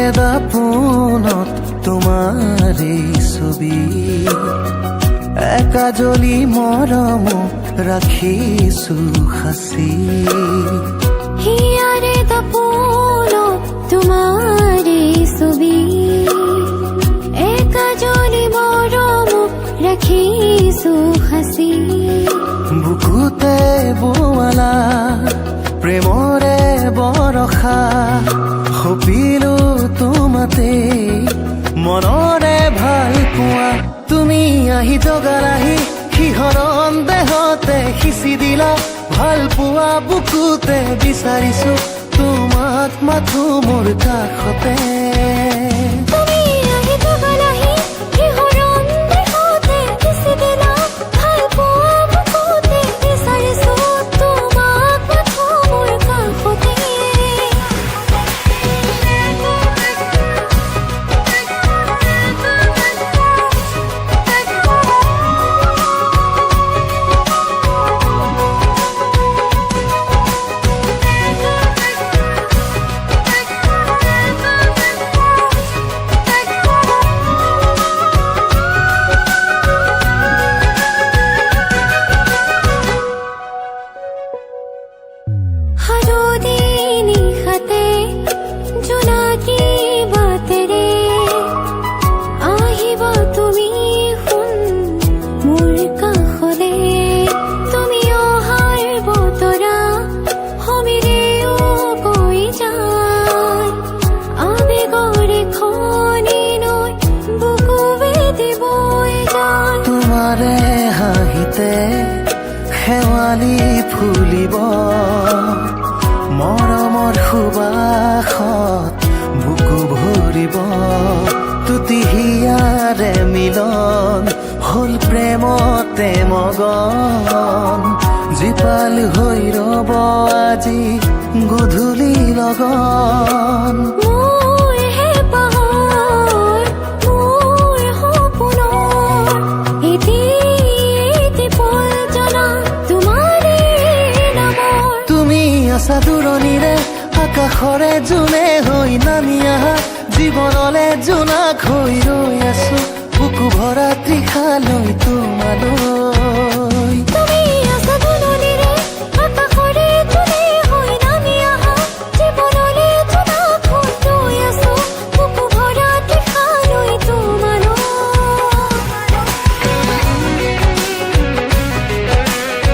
হিয়াৰে দাপোনত তোমাৰে ছবি একাজলি মৰম ৰাখিছো সাঁচি হিয়াৰে দাপোনত তোমাৰে ছবি একাজলি মৰম ৰাখিছো সাঁচি বুকুতে বোৱালা প্ৰেমৰে বৰষা সপিলো তোমাতে মনৰে ভাল পোৱা তুমি আহি জগালাহি শিহৰণ দেহতে সিঁচি দিলা ভাল পোৱা বুকুতে বিচাৰিছো তোমাক মাথো মোৰ কাষতে তুমি আহি জগালাহি শিহৰণ দেহতে সিঁচি দিলা ভাল পোৱা বুকুতে বিচাৰিছো তোমাক মাথো মোৰ কাষতে তোমাৰে হাঁহিতে শেৱালি ফুলিব মৰমৰ সুবাসত বুকু ভৰিব তুতি হিয়াৰে মিলন হল প্ৰেমতে মগন জীপাল হৈ ৰব আজি গধূলি লগন আশা দূৰণিৰে আকাশৰে জোনে হৈ নামি আহা জীৱনলে জোনাক হৈ ৰৈ আছো বুকু ভৰা তৃষালৈ তোমালৈ